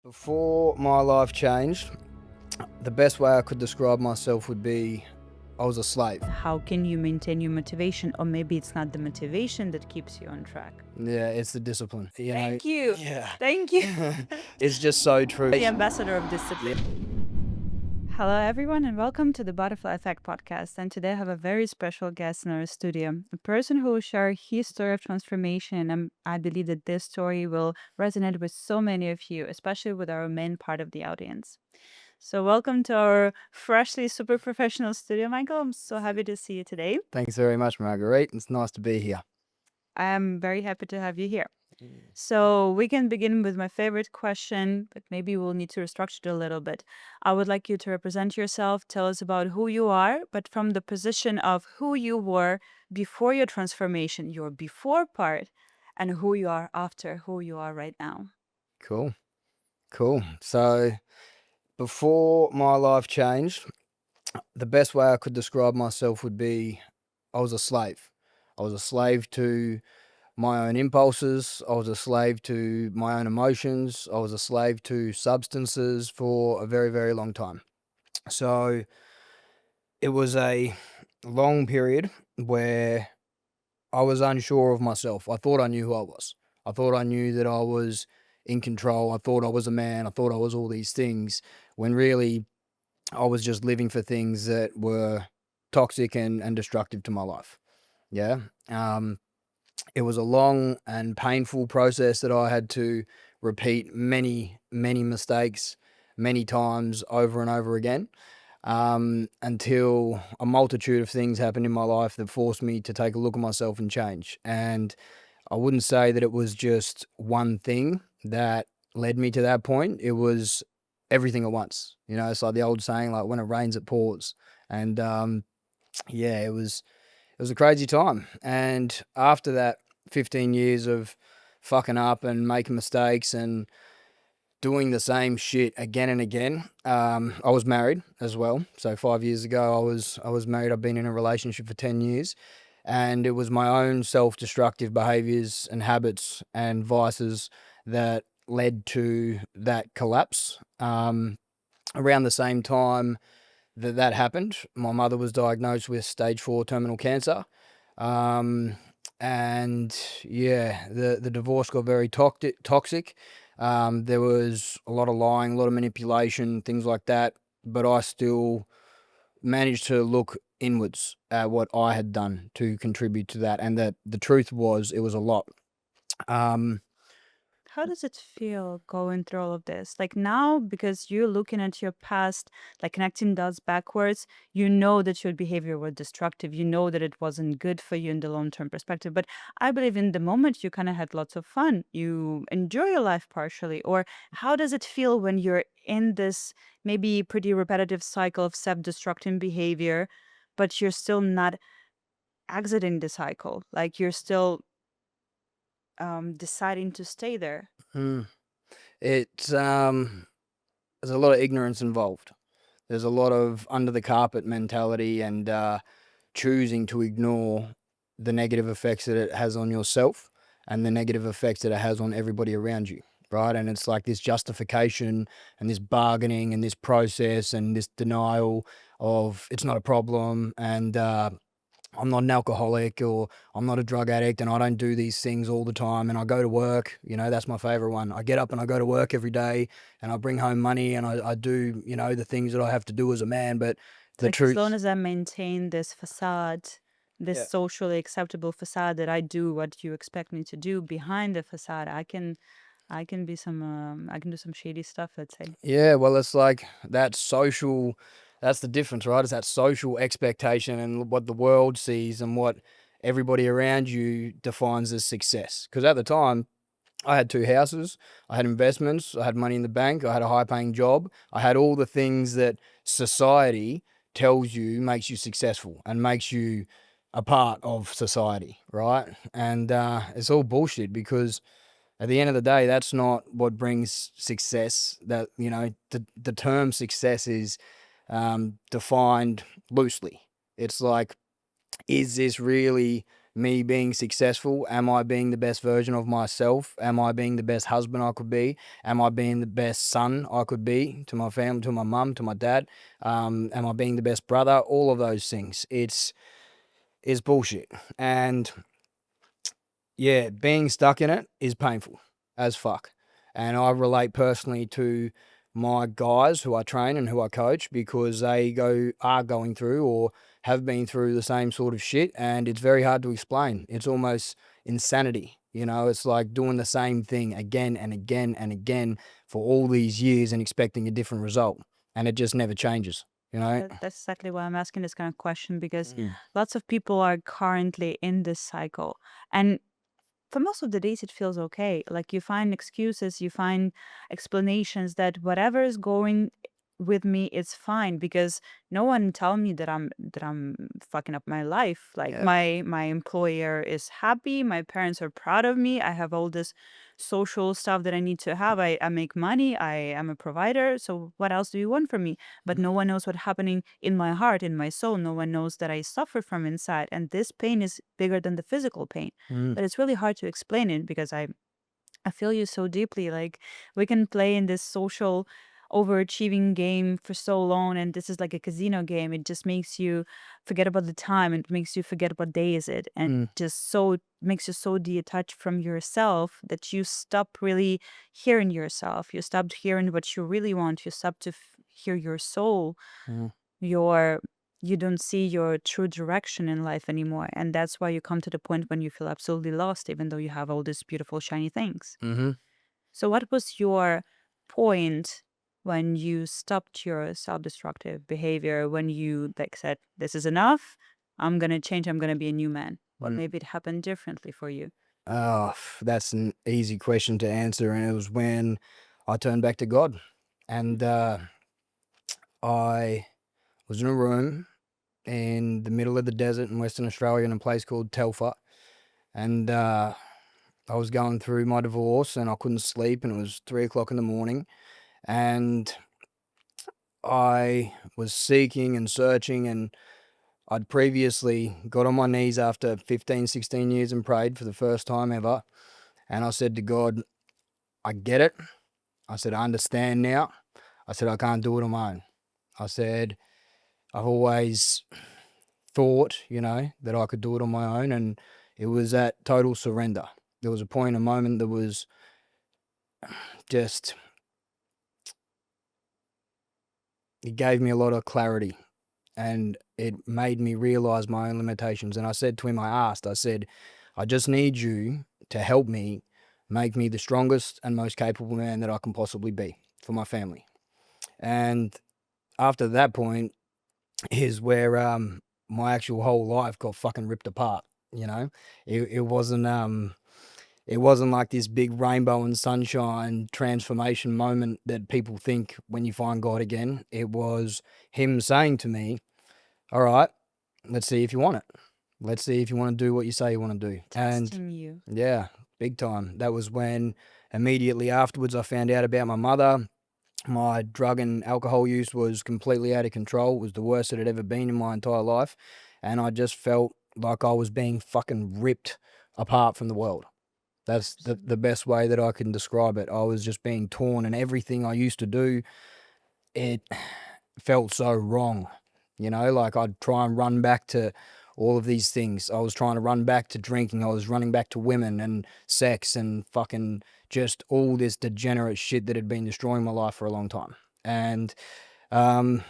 Before my life changed, the best way I could describe myself would be I was a slave. How can you maintain your motivation? Or maybe it's not the motivation that keeps you on track. Yeah, it's the discipline. Thank you. Yeah. Thank you. It's just so true. The ambassador of discipline. Hello, everyone, and welcome to the Butterfly Effect podcast. And today I have a very special guest in our studio, a person who will share his story of transformation. And I believe that this story will resonate with so many of you, especially with our main part of the audience. So, welcome to our freshly super professional studio, Michael. I'm so happy to see you today. Thanks very much, Marguerite. It's nice to be here. I am very happy to have you here. So we can begin with my favorite question, but maybe we'll need to restructure it a little bit. I would like you to represent yourself, tell us about who you are, but from the position of who you were before your transformation, your before part, and who you are after, who you are right now. Cool. So, before my life changed, the best way I could describe myself would be I was a slave. I was a slave to my own impulses. I was a slave to my own emotions. I was a slave to substances for a very, very long time. So it was a long period where I was unsure of myself. I thought I knew who I was. I thought I knew that I was in control. I thought I was a man. I thought I was all these things when really I was just living for things that were toxic and destructive to my life. Yeah. It was a long and painful process that I had to repeat many, many mistakes, many times over and over again, until a multitude of things happened in my life that forced me to take a look at myself and change. And I wouldn't say that it was just one thing that led me to that point. It was everything at once. It's like the old saying, like when it rains, it pours. And yeah, it was a crazy time. And after that 15 years of fucking up and making mistakes and doing the same shit again and again, I was married as well. So 5 years ago, I was married. I've been in a relationship for 10 years, and it was my own self-destructive behaviors and habits and vices that led to that collapse. Around the same time that happened, my mother was diagnosed with stage 4 terminal cancer. Um, and yeah, the divorce got very toxic. There was a lot of lying, a lot of manipulation, things like that. But I still managed to look inwards at what I had done to contribute to that. And the truth was, it was a lot. Um, How does it feel going through all of this? Like now, because you're looking at your past, like connecting dots backwards, you know that your behavior was destructive. You know that it wasn't good for you in the long term perspective. But I believe in the moment you kind of had lots of fun. You enjoy your life partially. Or how does it feel when you're in this maybe pretty repetitive cycle of self destructing behavior, but you're still not exiting the cycle? Like you're still deciding to stay there? mm, there's a lot of ignorance involved. There's a lot of under the carpet mentality and choosing to ignore the negative effects that it has on yourself and the negative effects that it has on everybody around you, right? And it's like this justification and this bargaining and this process and this denial of it's not a problem, and I'm not an alcoholic, or I'm not a drug addict, and I don't do these things all the time, and I go to work. That's my favorite one. I get up and I go to work every day, and I bring home money, and I do, the things that I have to do as a man. But the Like as truth, long as I maintain this facade, this yeah, socially acceptable facade that I do what you expect me to do behind the facade, I can be some I can do some shady stuff, let's say. yeah, well, it's like that social. That's the difference, right? It's that social expectation and what the world sees and what everybody around you defines as success. Because at the time, I had two houses, I had investments, I had money in the bank, I had a high paying job, I had all the things that society tells you makes you successful and makes you a part of society, right? And it's all bullshit, because at the end of the day, that's not what brings success. The term success is defined loosely. It's like, is this really me being successful? Am I being the best version of myself? Am I being the best husband I could be? Am I being the best son I could be to my family, to my mum, to my dad? Am I being the best brother? All of those things. It's bullshit. And yeah, being stuck in it is painful as fuck. And I relate personally to my guys who I train and who I coach because they are going through or have been through the same sort of shit, and it's very hard to explain. It's almost insanity. It's like doing the same thing again and again and again for all these years and expecting a different result. And it just never changes, you know? That's exactly why I'm asking this kind of question, because Mm. lots of people are currently in this cycle. And for most of the days, it feels okay. Like you find excuses, you find explanations that whatever is going with me is fine, because no one tell me that I'm fucking up my life. Like Yeah. my employer is happy, my parents are proud of me, I have all this social stuff that I need to have. I make money, I am a provider, so what else do you want from me? But no one knows what's happening in my heart, in my soul. No one knows that I suffer from inside, and this pain is bigger than the physical pain. Mm. But it's really hard to explain it, because I feel you so deeply. Like we can play in this social overachieving game for so long, and this is like a casino game. It just makes you forget about the time. It makes you forget what day is it, and Mm. just so makes you so detached from yourself that you stop really hearing yourself. You stopped hearing what you really want. You stop to hear your soul. Mm. Your you don't see your true direction in life anymore, and that's why you come to the point when you feel absolutely lost, even though you have all these beautiful shiny things. Mm-hmm. So what was your point when you stopped your self-destructive behavior, when you like said, this is enough, I'm gonna change, I'm gonna be a new man? Or Mm. maybe it happened differently for you. Oh, that's an easy question to answer, and it was when I turned back to God, and I was in a room in the middle of the desert in Western Australia in a place called Telfer, and I was going through my divorce, and I couldn't sleep, and it was 3 o'clock in the morning, and I was seeking and searching, and I'd previously got on my knees after 15, 16 years and prayed for the first time ever, and I said to God, I get it. I said, I understand now. I said, I can't do it on my own. I said, I've always thought, that I could do it on my own. And it was that total surrender. There was a point, a moment that was just, it gave me a lot of clarity and it made me realize my own limitations. And I said to him, I said, I just need you to help me make me the strongest and most capable man that I can possibly be for my family. And after that point, is where my actual whole life got fucking ripped apart. You know, it wasn't like this big rainbow and sunshine transformation moment that people think when you find God again. It was him saying to me, "All right, let's see if you want it. Let's see if you want to do what you say you want to do." And Testing you. yeah, big time. That was when immediately afterwards I found out about my mother. My drug and alcohol use was completely out of control. It was the worst it had ever been in my entire life. And I just felt like I was being fucking ripped apart from the world. That's the best way that I can describe it. I was just being torn, and everything I used to do, it felt so wrong. Like I'd try and run back to all of these things. I was trying to run back to drinking. I was running back to women and sex and fucking just all this degenerate shit that had been destroying my life for a long time. And um,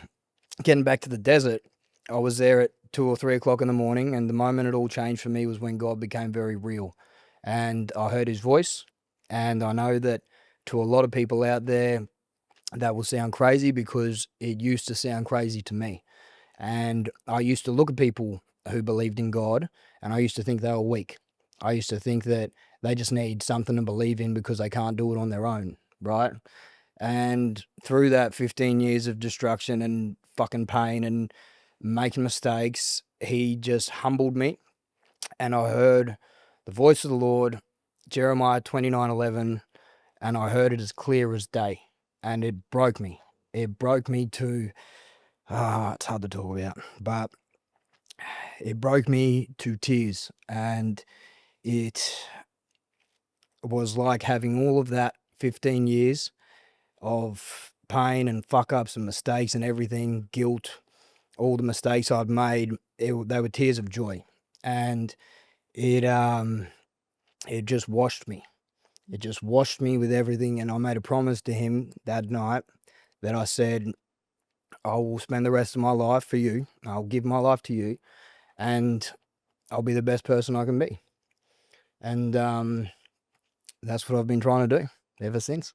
getting back to the desert, I was there at 2 or 3 o'clock in the morning, and the moment it all changed for me was when God became very real. And I heard his voice, and I know that to a lot of people out there, that will sound crazy because it used to sound crazy to me. And I used to look at people who believed in God and I used to think they were weak. I used to think that they just need something to believe in because they can't do it on their own, right? And through that 15 years of destruction and fucking pain and making mistakes, he just humbled me. And I heard the voice of the Lord, Jeremiah 29:11, and I heard it as clear as day. And it broke me. It broke me to, it's hard to talk about, but it broke me to tears, and it was like having all of that 15 years of pain and fuck ups and mistakes and everything, guilt, all the mistakes I'd made. They were tears of joy, and it um it just washed me. It just washed me with everything, and I made a promise to him that night that I said, I will spend the rest of my life for you. I'll give my life to you, and I'll be the best person I can be. And that's what I've been trying to do ever since.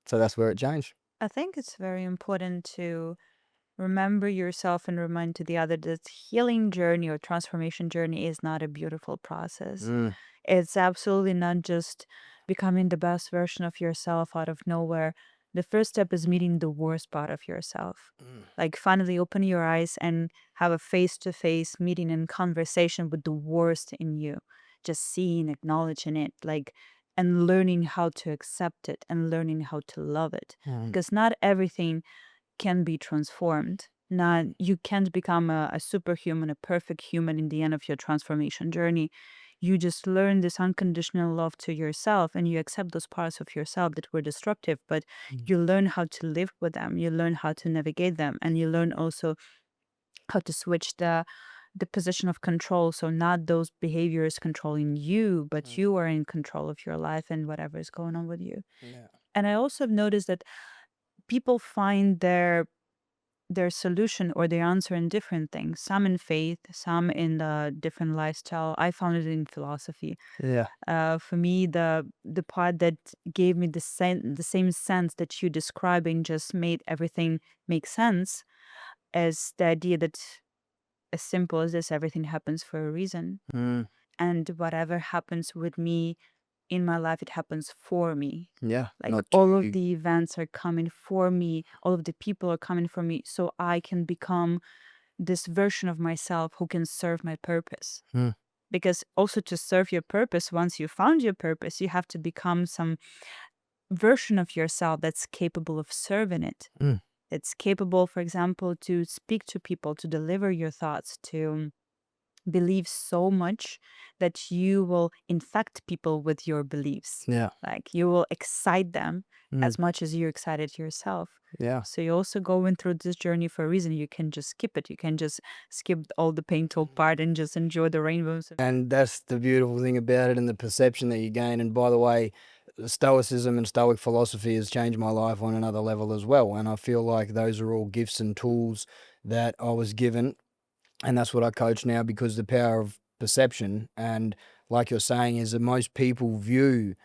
So that's where it changed. I think it's very important to remember yourself and remind to the other that healing journey or transformation journey is not a beautiful process. Mm, It's absolutely not just becoming the best version of yourself out of nowhere. The first step is meeting the worst part of yourself. mm, Like finally open your eyes and have a face-to-face meeting and conversation with the worst in you. Just seeing, acknowledging it, like and learning how to accept it and learning how to love it. mm, Because not everything can be transformed. Not you can't become a superhuman, a perfect human in the end of your transformation journey. You just learn this unconditional love to yourself and you accept those parts of yourself that were destructive, but mm, you learn how to live with them, you learn how to navigate them, and you learn also how to switch the position of control. So not those behaviors controlling you, but mm. you are in control of your life and whatever is going on with you. Yeah. And I also have noticed that people find their solution or their answer in different things. Some in faith, some in the different lifestyle. I found it in philosophy. Yeah. For me, the part that gave me the same sense that you describing just made everything make sense as the idea that as simple as this, everything happens for a reason, Mm, and whatever happens with me in my life, it happens for me. yeah. Like Not all of too. the events are coming for me, all of the people are coming for me, so I can become this version of myself who can serve my purpose. Mm, Because also to serve your purpose, once you found your purpose, you have to become some version of yourself that's capable of serving it. mm, It's capable, for example, to speak to people, to deliver your thoughts, to believe so much that you will infect people with your beliefs. yeah. Like you will excite them Mm, as much as you're excited yourself. yeah. So you're also going through this journey for a reason. You can just skip it. You can just skip all the painful part and just enjoy the rainbows. And that's the beautiful thing about it and the perception that you gain. And by the way, Stoicism and Stoic philosophy has changed my life on another level as well. And I feel like those are all gifts and tools that I was given. And that's what I coach now because the power of perception. And like you're saying, is that most people view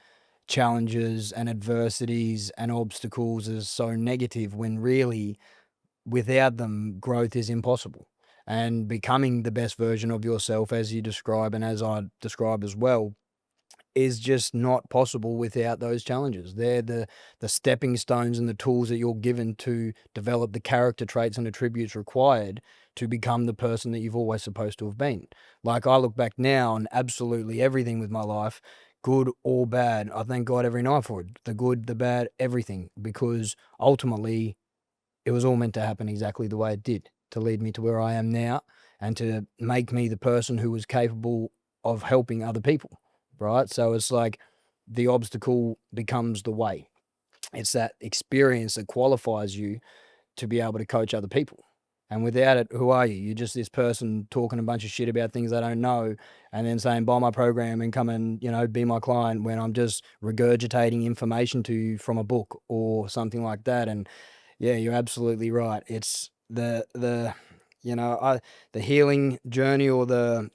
challenges and adversities and obstacles as so negative when really without them, growth is impossible. And becoming the best version of yourself, as you describe, and as I describe as well, is just not possible without those challenges. They're the stepping stones and the tools that you're given to develop the character traits and attributes required to become the person that you've always supposed to have been. Like I look back now on absolutely everything with my life, good or bad. I thank God every night for it. The good, the bad, everything. Because ultimately it was all meant to happen exactly the way it did, to lead me to where I am now and to make me the person who was capable of helping other people, right? So it's like the obstacle becomes the way. It's that experience that qualifies you to be able to coach other people. And without it, who are you? You're just this person talking a bunch of shit about things they don't know and then saying, buy my program and come and, be my client when I'm just regurgitating information to you from a book or something like that. And yeah, you're absolutely right. It's the healing journey or the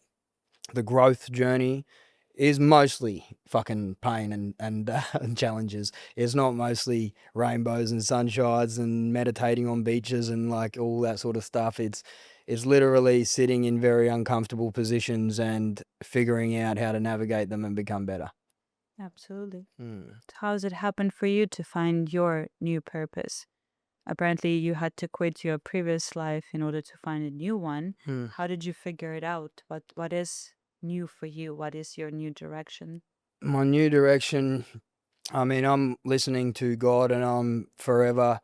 growth journey is mostly fucking pain and and challenges. It's not mostly rainbows and sunshines and meditating on beaches and like all that sort of stuff. It's literally sitting in very uncomfortable positions and figuring out how to navigate them and become better. Absolutely. Mm. How has it happened for you to find your new purpose? Apparently, you had to quit your previous life in order to find a new one. Mm. How did you figure it out? What is new for you? What is your new direction? My new direction, I mean, I'm listening to God and I'm forever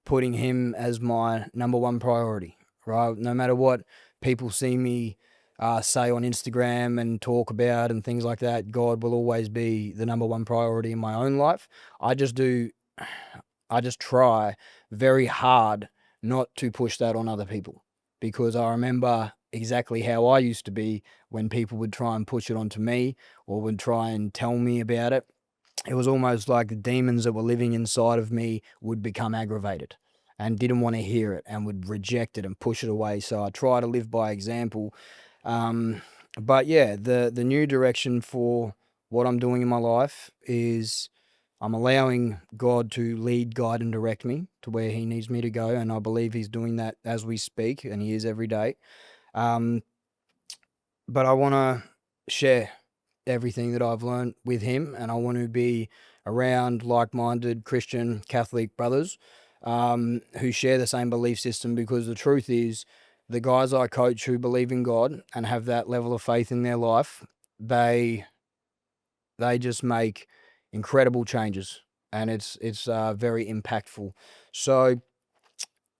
putting Him as my number one priority, right? No matter what people see me say on Instagram and talk about and things like that. God will always be the number one priority in my own life. I just do, I just try very hard not to push that on other people, because I remember exactly how I used to be when people would try and push it onto me or would try and tell me about it. It was almost like the demons that were living inside of me would become aggravated and didn't want to hear it and would reject it and push it away. So I try to live by example. Um, but yeah, the new direction for what I'm doing in my life is I'm allowing God to lead, guide, and direct me to where He needs me to go, and I believe He's doing that as we speak, and He is every day. Um, but I want to share everything that I've learned with him, and I want to be around like-minded Christian Catholic brothers who share the same belief system. Because the truth is, the guys I coach who believe in God and have that level of faith in their life, they they just make incredible changes, and it's very impactful. So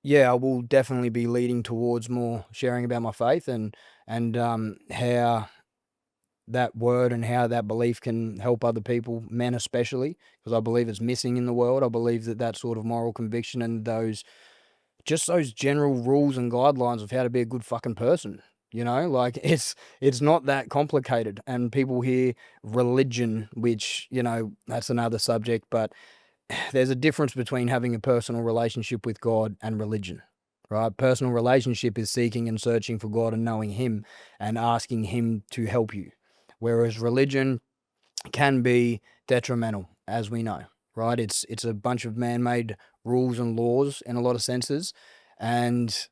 yeah, I will definitely be leading towards more sharing about my faith and how that word and how that belief can help other people, men especially, because I believe it's missing in the world. I believe that that sort of moral conviction and those general rules and guidelines of how to be a good fucking person. Like it's not that complicated. And people hear religion, which that's another subject, but there's a difference between having a personal relationship with God and religion. Right? Personal relationship is seeking and searching for God and knowing Him and asking Him to help you. Whereas religion can be detrimental, as we know, right? It's a bunch of man-made rules and laws in a lot of senses, and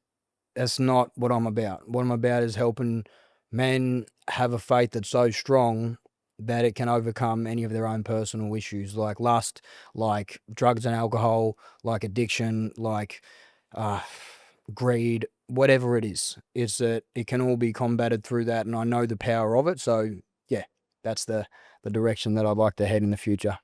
that's not what I'm about. What I'm about is helping men have a faith that's so strong that it can overcome any of their own personal issues, like lust, like drugs and alcohol, like addiction, like uh, greed, whatever it is. It's that it can all be combated through that, and I know the power of it. So yeah, that's the direction that I'd like to head in the future.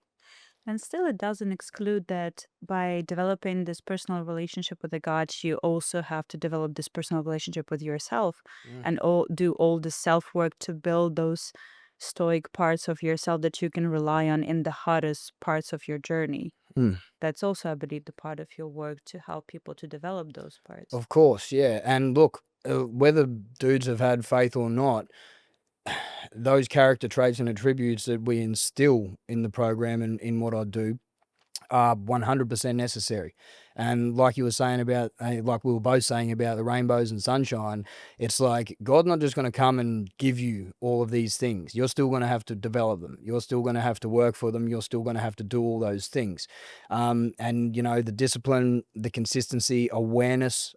And still, it doesn't exclude that by developing this personal relationship with the gods, you also have to develop this personal relationship with yourself Mm. and do all the self work to build those stoic parts of yourself that you can rely on in the hardest parts of your journey. Mm. That's also, I believe, the part of your work to help people to develop those parts. Of course, yeah. And look, whether dudes have had faith or not, those character traits and attributes that we instill in the program and in what I do are 100% necessary. And like you were saying about, like we were both saying about the rainbows and sunshine, it's like God's not just going to come and give you all of these things. You're still going to have to develop them. You're still going to have to work for them. You're still going to have to do all those things. And, the discipline, the consistency, awareness,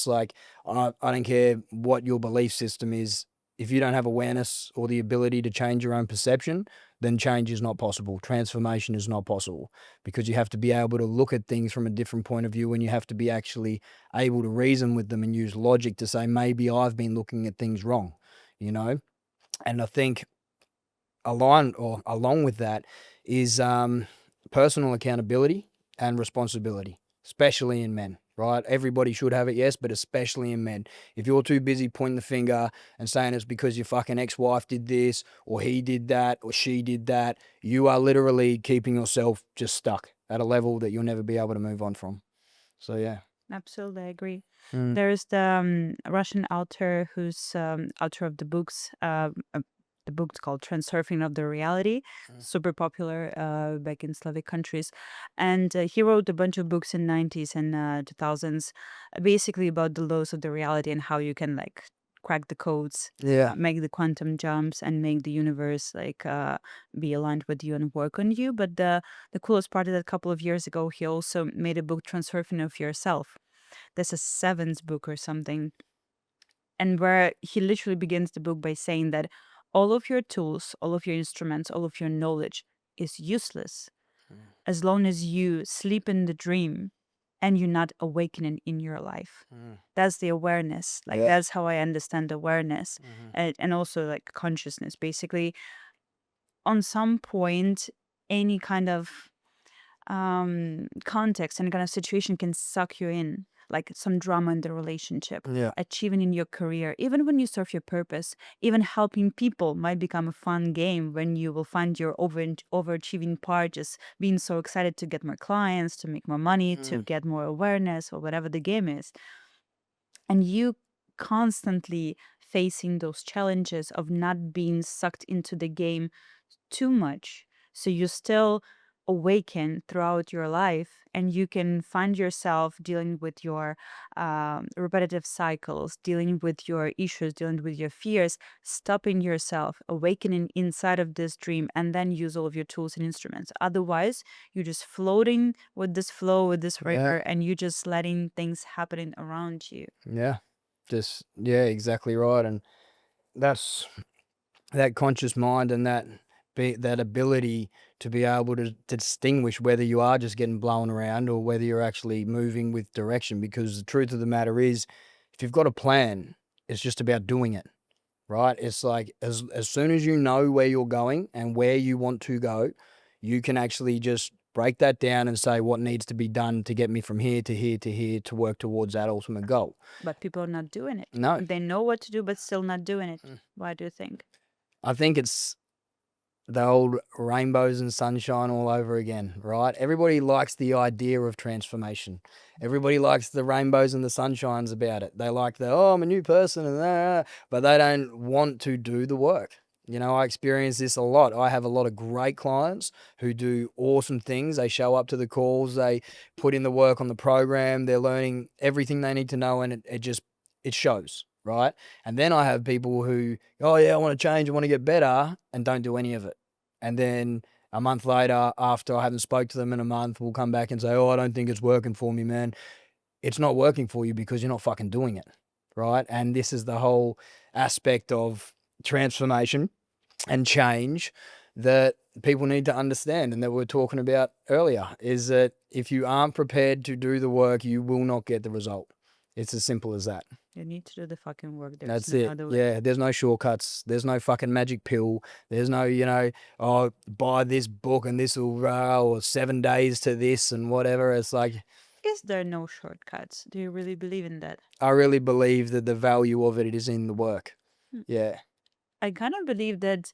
like I don't care what your belief system is. If you don't have awareness or the ability to change your own perception, then change is not possible. Transformation is not possible, because you have to be able to look at things from a different point of view, and you have to be actually able to reason with them and use logic to say, maybe I've been looking at things wrong, you know? And I think along with that is personal accountability and responsibility, especially in men. Right? Everybody should have it, yes, but especially in men. If you're too busy pointing the finger and saying it's because your fucking ex-wife did this, or he did that, or she did that, you are literally keeping yourself just stuck at a level that you'll never be able to move on from. So yeah. Absolutely, I agree. Mm, There's the Russian author who's author of the book's called Transurfing of the Reality, mm, super popular back in Slavic countries. And he wrote a bunch of books in 90s and 2000s, basically about the laws of the reality and how you can like crack the codes, yeah. make the quantum jumps and make the universe like be aligned with you and work on you. But the coolest part is that a couple of years ago, he also made a book, Transurfing of Yourself. That's a seventh book or something. And where he literally begins the book by saying that all of your tools, all of your instruments, all of your knowledge is useless as long as you sleep in the dream and you're not awakening in your life. Mm, That's the awareness. Like, yeah. that's how I understand awareness, Mhm, and also like consciousness. Basically, on some point, any kind of context and kind of situation can suck you in. like some drama in the relationship, Yeah. achieving in your career, even when you serve your purpose, even helping people might become a fun game when you will find your overachieving part, just being so excited to get more clients, to make more money, to Mm. get more awareness, or whatever the game is. And you constantly facing those challenges of not being sucked into the game too much. So you still awaken throughout your life, and you can find yourself dealing with your repetitive cycles, dealing with your issues, dealing with your fears, stopping yourself, awakening inside of this dream, and then use all of your tools and instruments. Otherwise, you're just floating with this flow, with this Yeah. river, and you're just letting things happening around you. Yeah. Just yeah, exactly right. And that's that conscious mind and that ability to be able to distinguish whether you are just getting blown around or whether you're actually moving with direction. Because the truth of the matter is, if you've got a plan, it's just about doing it, right? It's like as soon as you know where you're going and where you want to go, you can actually just break that down and say what needs to be done to get me from here to here to here to work towards that ultimate goal. But people are not doing it. No. They know what to do, but still not doing it. Mm. Why do you think? I think it's the old rainbows and sunshine all over again, right? Everybody likes the idea of transformation. Everybody likes the rainbows and the sunshines about it. They like the, oh, I'm a new person, and but they don't want to do the work. You know, I experience this a lot. I have a lot of great clients who do awesome things. They show up to the calls, they put in the work on the program, they're learning everything they need to know, and it just it shows, right? And then I have people who, oh yeah, I want to change, I want to get better, and don't do any of it. And then a month later, after I haven't spoke to them in a month, we'll come back and say, oh, I don't think it's working for me, man. It's not working for you because you're not fucking doing it, right? And this is the whole aspect of transformation and change that people need to understand and that we were talking about earlier, is that if you aren't prepared to do the work, you will not get the result. It's as simple as that. You need to do the fucking work. There's That's no it. other way. Yeah, there's no shortcuts. There's no fucking magic pill. There's no, oh, buy this book and this will, or 7 days to this and whatever. It's like, Is there no shortcuts? Do you really believe in that? I really believe that the value of it is in the work. Hmm. Yeah. I kind of believe that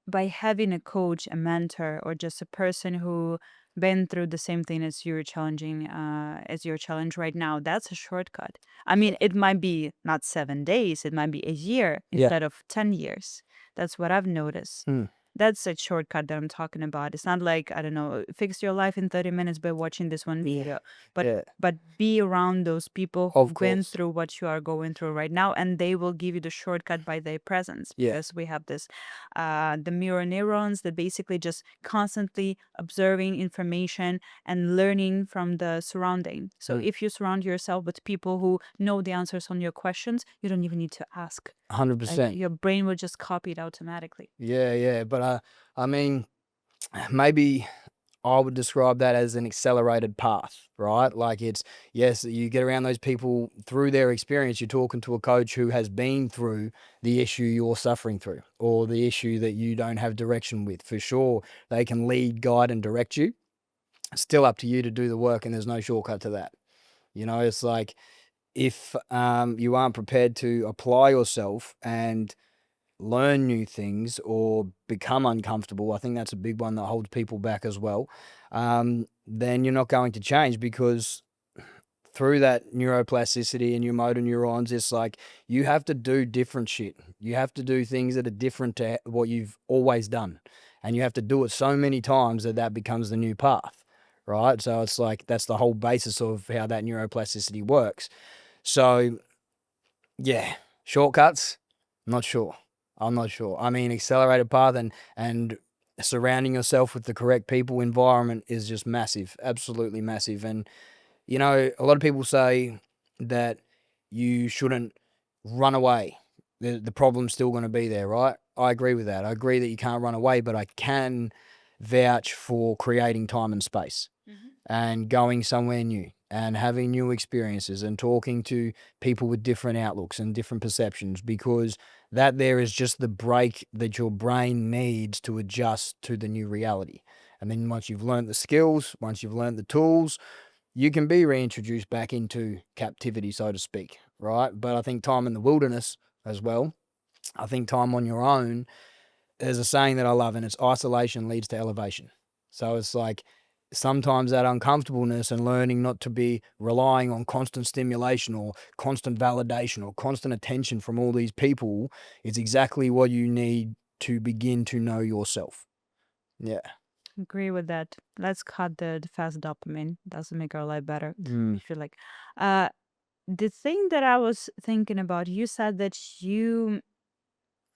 by having a coach, a mentor, or just a person who been through the same thing as you're challenging, as your challenge right now, that's a shortcut. I mean, it might be not 7 days, it might be a year Yeah. instead of 10 years. That's what I've noticed. Hmm. That's a shortcut that I'm talking about. It's not like, I don't know, fix your life in 30 minutes by watching this one video, but Yeah. but be around those people Of who've been course. through what you are going through right now, and they will give you the shortcut by their presence, Yeah. because we have this the mirror neurons that basically just constantly observing information and learning from the surrounding. So Mm. if you surround yourself with people who know the answers on your questions, you don't even need to ask. Like 100%. your brain will just copy it automatically. Yeah, yeah. But I mean, maybe I would describe that as an accelerated path, right? Like it's, yes, you get around those people through their experience. You're talking to a coach who has been through the issue you're suffering through or the issue that you don't have direction with. For sure, they can lead, guide, and direct you. Still up to you to do the work, and there's no shortcut to that. It's like if you aren't prepared to apply yourself and learn new things or become uncomfortable, I think that's a big one that holds people back as well. Then you're not going to change because through that neuroplasticity and your motor neurons, it's like you have to do different shit. You have to do things that are different to what you've always done. And you have to do it so many times that that becomes the new path, right? So it's like that's the whole basis of how that neuroplasticity works. So, yeah, shortcuts, not sure. I'm not sure. I mean, accelerated path and surrounding yourself with the correct people, environment is just massive, absolutely massive. And a lot of people say that you shouldn't run away. The problem's still going to be there, right? I agree with that. I agree that you can't run away, but I can vouch for creating time and space and going somewhere new and having new experiences and talking to people with different outlooks and different perceptions, because that there is just the break that your brain needs to adjust to the new reality. And then once you've learned the skills, once you've learned the tools, you can be reintroduced back into captivity, so to speak, right? But I think time in the wilderness as well, I think time on your own, there's a saying that I love, and it's isolation leads to elevation. So it's like sometimes that uncomfortableness and learning not to be relying on constant stimulation or constant validation or constant attention from all these people is exactly what you need to begin to know yourself. Yeah. Agree with that. Let's cut the fast dopamine. Doesn't make our life better. Mm. We feel like uh the thing that I was thinking about, you said that you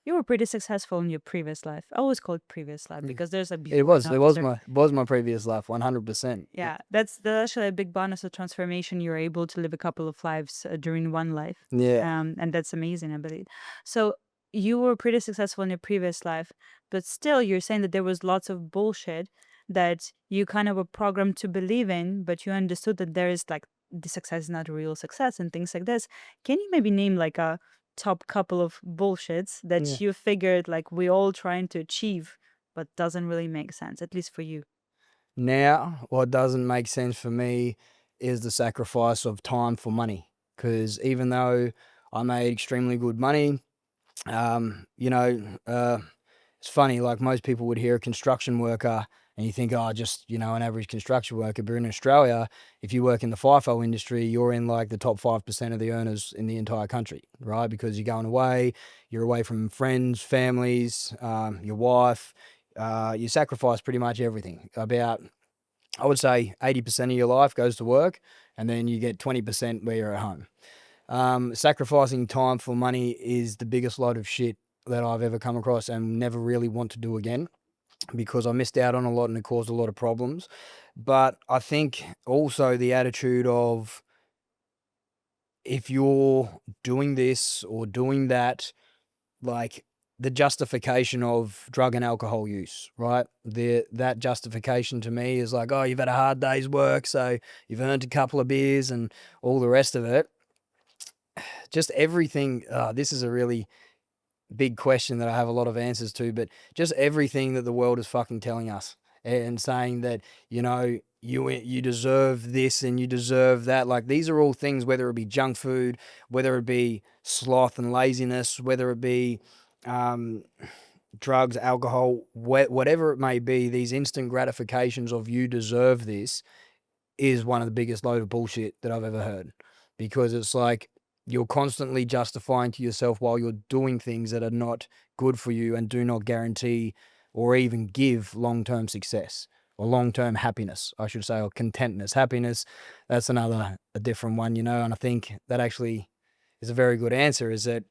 were pretty successful in your previous life. I always call it previous life Mm. because there's a It before and was. It was after. my previous life, 100%. Yeah, that's actually a big bonus of transformation. You're able to live a couple of lives during one life, Yeah. and that's amazing, I believe. So you were pretty successful in your previous life, but still, you're saying that there was lots of bullshit that you kind of were programmed to believe in, but you understood that there is like the success is not a real success and things like this. Can you maybe name like a top couple of bullshits Yeah. that you figured like we all trying to achieve, but doesn't really make sense, at least for you? Now, what doesn't make sense for me is the sacrifice of time for money. Because even though I made extremely good money, you know, it's funny, like most people would hear a construction worker and you think, oh, just, an average construction worker. But in Australia, if you work in the FIFO industry, you're in like the top 5% of the earners in the entire country, right? Because you're going away, you're away from friends, families, your wife. You sacrifice pretty much everything. About, I would say 80% of your life goes to work, and then you get 20% where you're at home. Sacrificing time for money is the biggest load of shit that I've ever come across and never really want to do again because I missed out on a lot and it caused a lot of problems. But I think also the attitude of if you're doing this or doing that, like the justification of drug and alcohol use, right? That justification to me is like, oh, you've had a hard day's work, so you've earned a couple of beers and all the rest of it. Just everything. This is a really big question that I have a lot of answers to, but just everything that the world is fucking telling us and saying that, you deserve this and you deserve that. Like these are all things, whether it be junk food, whether it be sloth and laziness, whether it be um, drugs, alcohol, whatever it may be, these instant gratifications of you deserve this is one of the biggest load of bullshit that I've ever heard because it's like you're constantly justifying to yourself while you're doing things that are not good for you and do not guarantee or even give long-term success or long-term happiness, I should say, or contentness. Happiness, that's a different one, and I think that actually is a very good answer is that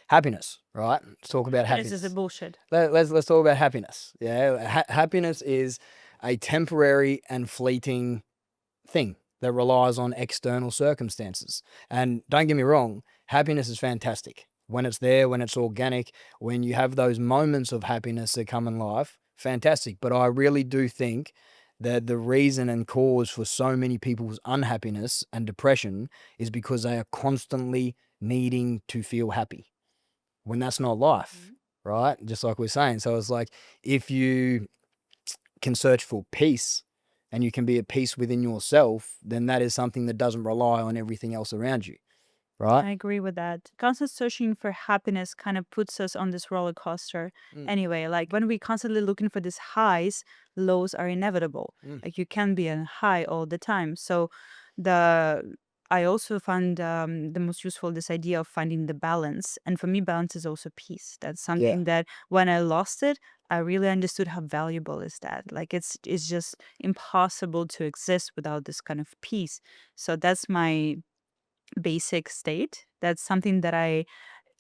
happiness, right? Let's talk about Happiness is a happiness. bullshit. Let's talk about happiness. Yeah, happiness is a temporary and fleeting thing that relies on external circumstances. And don't get me wrong, happiness is fantastic. When it's there, when it's organic, when you have those moments of happiness that come in life, fantastic. But I really do think that the reason and cause for so many people's unhappiness and depression is because they are constantly needing to feel happy when that's not life, Mhm. right? Just like we're saying. So it's like if you can search for peace and you can be at peace within yourself, then that is something that doesn't rely on everything else around you, right? I agree with that. Constant searching for happiness kind of puts us on this roller coaster. Mm, Anyway, like when we constantly looking for these highs, lows are inevitable. mm, Like you can't be on high all the time. So the I also find the most useful this idea of finding the balance. And for me, balance is also peace. That's yeah. something that when I lost it, I really understood how valuable is that. Like it's just impossible to exist without this kind of peace. So that's my basic state. That's something that I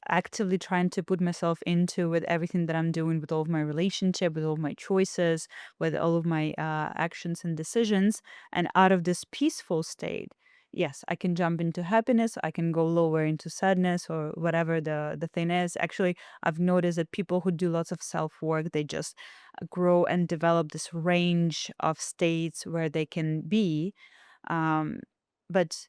actively trying to put myself into with everything that I'm doing with all of my relationship, with all of my choices, with all of my actions and decisions. And out of this peaceful state, yes, I can jump into happiness. I can go lower into sadness or whatever the thing is. Actually, I've noticed that people who do lots of self work, they just grow and develop this range of states where they can be. Um, but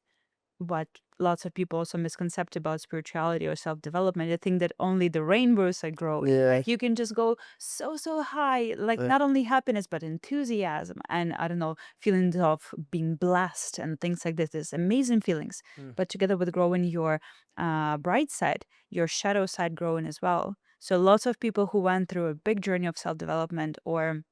what lots of people also misconcept about spirituality or self-development. They think that only the rainbows are growing. Yeah. Like you can just go so high, like Yeah. not only happiness, but enthusiasm and I don't know, feelings of being blessed and things like this. There's amazing feelings. Mm. But together with growing your bright side, your shadow side growing as well. So lots of people who went through a big journey of self-development or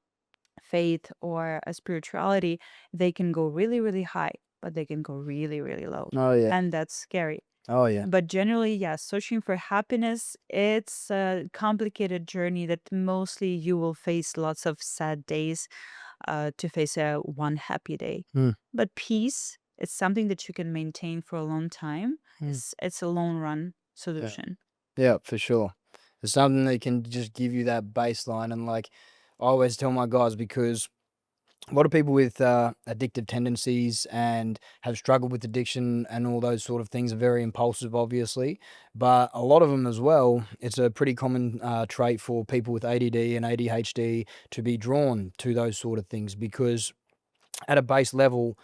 faith or a spirituality, they can go really high, but they can go really low. Oh, yeah. And that's scary. Oh, yeah. But generally, yes, searching for happiness, it's a complicated journey that mostly you will face lots of sad days to face a one happy day. Mm. But peace, it's something that you can maintain for a long time. Mm. It's a long run Yeah. solution. Yeah, for sure. It's something that can just give you that baseline. And like I always tell my guys, because a lot of people with addictive tendencies and have struggled with addiction and all those sort of things are very impulsive, obviously. But a lot of them as well, it's a pretty common trait for people with ADD and ADHD to be drawn to those sort of things, because at a base level,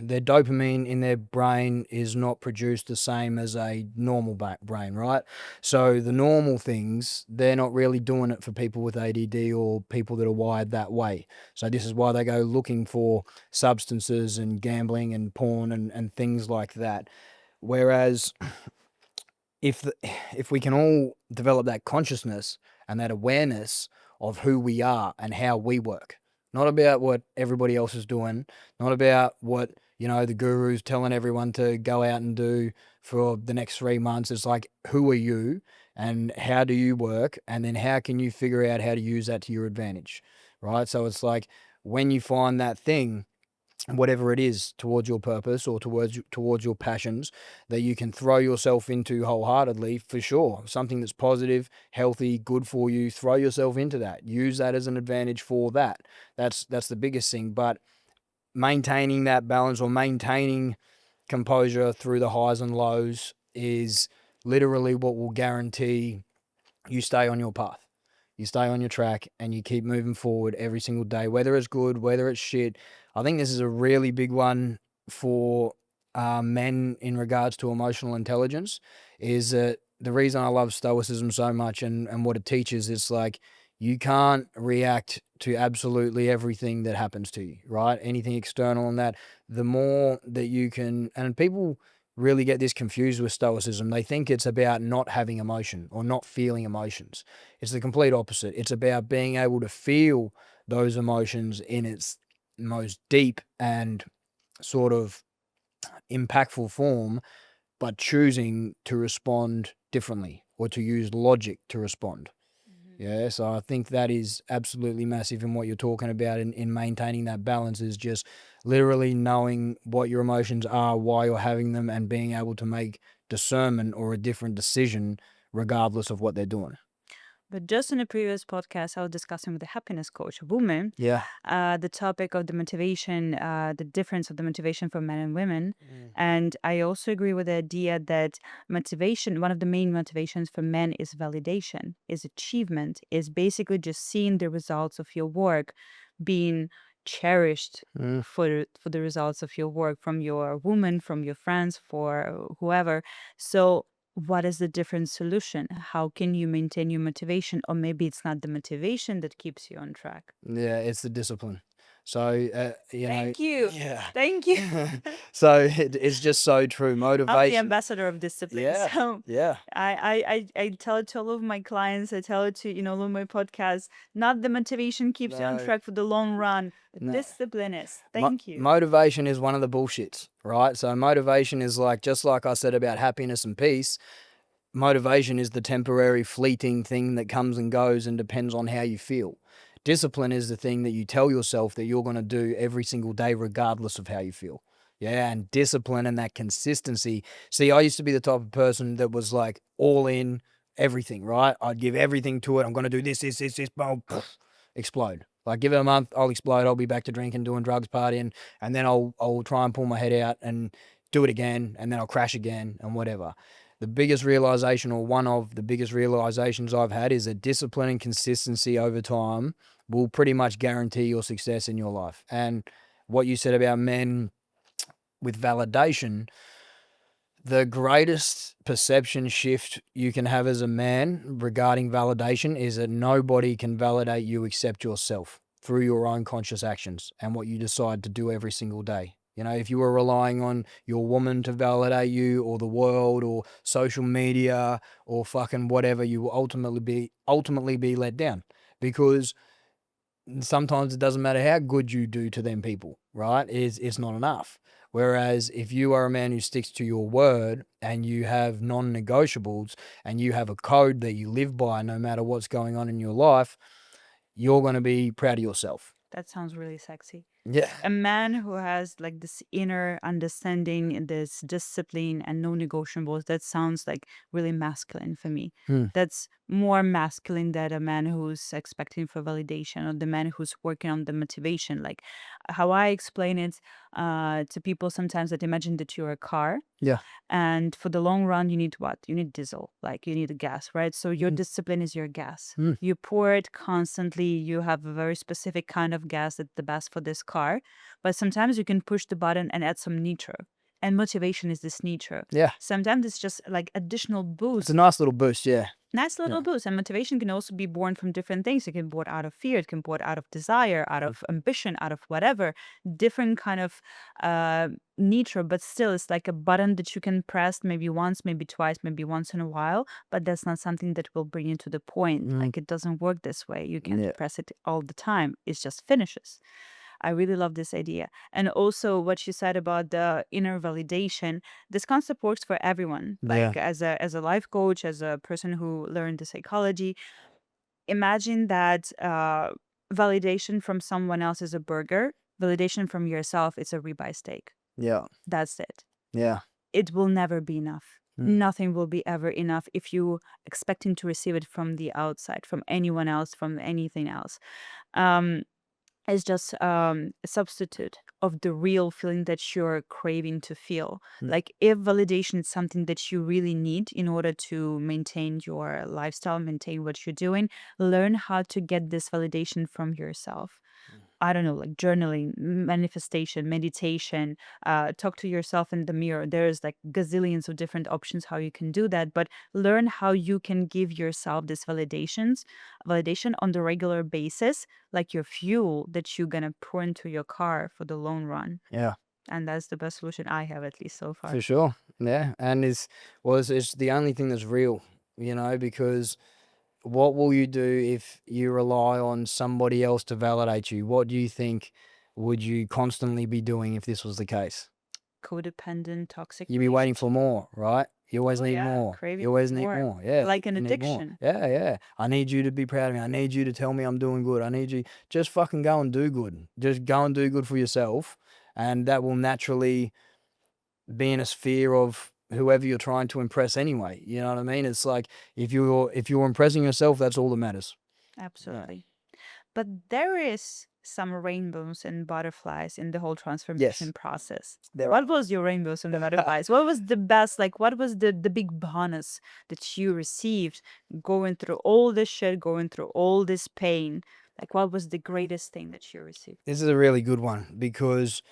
their dopamine in their brain is not produced the same as a normal brain, right? So the normal things, they're not really doing it for people with ADD or people that are wired that way. So this is why they go looking for substances and gambling and porn and things like that. Whereas if the, if we can all develop that consciousness and that awareness of who we are and how we work, not about what everybody else is doing, not about what the guru's telling everyone to go out and do for the next 3 months. It's like, who are you and how do you work, and then how can you figure out how to use that to your advantage, right? So it's like, when you find that thing, whatever it is, towards your purpose or towards your passions, that you can throw yourself into wholeheartedly, for sure, something that's positive, healthy, good for you, throw yourself into that, use that as an advantage for that. That's the biggest thing. But maintaining that balance, or maintaining composure through the highs and lows, is literally what will guarantee you stay on your path. You stay on your track and you keep moving forward every single day, whether it's good, whether it's shit. I think this is a really big one for men in regards to emotional intelligence. Is that the reason I love Stoicism so much, and what it teaches is like, you can't react to absolutely everything that happens to you, right? Anything external and that. The more that you can, and people really get this confused with Stoicism. They think it's about not having emotion or not feeling emotions. It's the complete opposite. It's about being able to feel those emotions in its most deep and sort of impactful form, but choosing to respond differently or to use logic to respond. Yeah, so I think that is absolutely massive in what you're talking about in maintaining that balance, is just literally knowing what your emotions are, why you're having them, and being able to make discernment or a different decision regardless of what they're doing. But just in a previous podcast, I was discussing with a happiness coach, a woman, Yeah. the topic of the motivation, the difference of the motivation for men and women. Mm. And I also agree with the idea that motivation, one of the main motivations for men is validation, is achievement, is basically just seeing the results of your work, being cherished Mm. for the results of your work from your woman, from your friends, for whoever. So what is the different solution? How can you maintain your motivation? Or maybe it's not the motivation that keeps you on track. Yeah, it's the discipline. So, Thank you. yeah. Thank you. So it's just so true. I'm the Motivation. ambassador of discipline. Yeah. So Yeah. I tell it to all of my clients, I tell it to, all of my podcasts, not the motivation keeps you on No. track for the long run, but No. discipline is. Thank you. Motivation is one of the bullshits, right? So motivation is like, just like I said about happiness and peace, motivation is the temporary fleeting thing that comes and goes and depends on how you feel. Discipline is the thing that you tell yourself that you're going to do every single day, regardless of how you feel. Yeah, and discipline and that consistency. See, I used to be the type of person that was like all in everything, right? I'd give everything to it. I'm going to do this, boom, explode. Like, give it a month, I'll explode. I'll be back to drinking, doing drugs, partying, and then I'll try and pull my head out and do it again, and then I'll crash again and whatever. The biggest realization, or one of the biggest realizations I've had, is that discipline and consistency over time will pretty much guarantee your success in your life. And what you said about men with validation, the greatest perception shift you can have as a man regarding validation is that nobody can validate you except yourself through your own conscious actions and what you decide to do every single day. You know, if you were relying on your woman to validate you or the world or social media or fucking whatever, you will ultimately be let down because sometimes it doesn't matter how good you do to them people, right? It's not enough. Whereas if you are a man who sticks to your word and you have non-negotiables and you have a code that you live by no matter what's going on in your life, you're going to be proud of yourself. That sounds really sexy. Yeah. A man who has like this inner understanding and this discipline and no negotiables, that sounds like really masculine for me. Hmm. That's more masculine than a man who's expecting for validation or the man who's working on the motivation. Like how I explain it to people sometimes, that imagine that you're a car, Yeah. and for the long run, you need what? You need diesel, like you need a gas, right? So your discipline is your gas. Mm. You pour it constantly. You have a very specific kind of gas that's the best for this car. But sometimes you can push the button and add some nitro. And motivation is this nitro. Yeah. Sometimes it's just like additional It's boost. a nice little boost. Yeah. Nice little Yeah. boost. And motivation can also be born from different things. It can be born out of fear. It can be born out of desire, out of ambition, out of whatever. Different kind of nitro, but still it's like a button that you can press maybe once, maybe twice, maybe once in a while. But that's not something that will bring you to the point. Like it doesn't work this way. You can't Yeah. press it all the time. It just finishes. I really love this idea. And also what you said about the inner validation, this concept works for everyone. Yeah. Like as a life coach, as a person who learned the psychology, imagine that validation from someone else is a burger, validation from yourself is a ribeye steak. Yeah. That's it. Yeah. It will never be enough. Mm. Nothing will be ever enough if you expecting to receive it from the outside, from anyone else, from anything else. Um, is just a substitute of the real feeling that you're craving to feel. Like if validation is something that you really need in order to maintain your lifestyle, maintain what you're doing, learn how to get this validation from yourself. I don't know, like journaling, manifestation, meditation, talk to yourself in the mirror. There's like gazillions of different options how you can do that, but learn how you can give yourself this validation on the regular basis, like your fuel that you're gonna pour into your car for the long run. Yeah. And that's the best solution I have, at least so For far. sure. Yeah. And it's the only thing that's real, because what will you do if you rely on somebody else to validate you? What do you think would you constantly be doing if this was the case? Codependent, toxic You'd be waiting for relationship. more, right? You always Oh need yeah, more. craving You always need more. more. Yeah, Like an you need more. addiction. Yeah, yeah. I need you to be proud of me. I need you to tell me I'm doing good. I need you just fucking go and do good. Just go and do good for yourself, and that will naturally be in a sphere of whoever you're trying to impress anyway. You know what I mean? It's like if you're impressing yourself, that's all that matters. Yeah. Absolutely. But there is some rainbows and butterflies in the whole Yes, transformation process. there What are. was your rainbows and the butterflies? What was the best, like, what was the big bonus that you received going through all this shit, going through all this pain? Like, what was the greatest thing that you received? This is a really good one because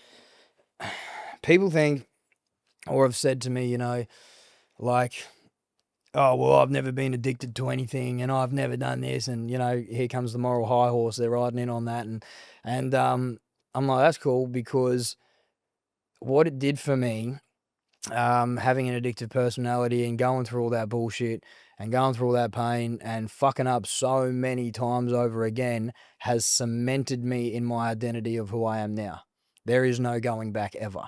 people think or have said to me, like, oh, well, I've never been addicted to anything and I've never done this. And, here comes the moral high horse. They're riding in on that. And I'm like, that's cool because what it did for me, having an addictive personality and going through all that bullshit and going through all that pain and fucking up so many times over again has cemented me in my identity of who I am now. There is no going back ever.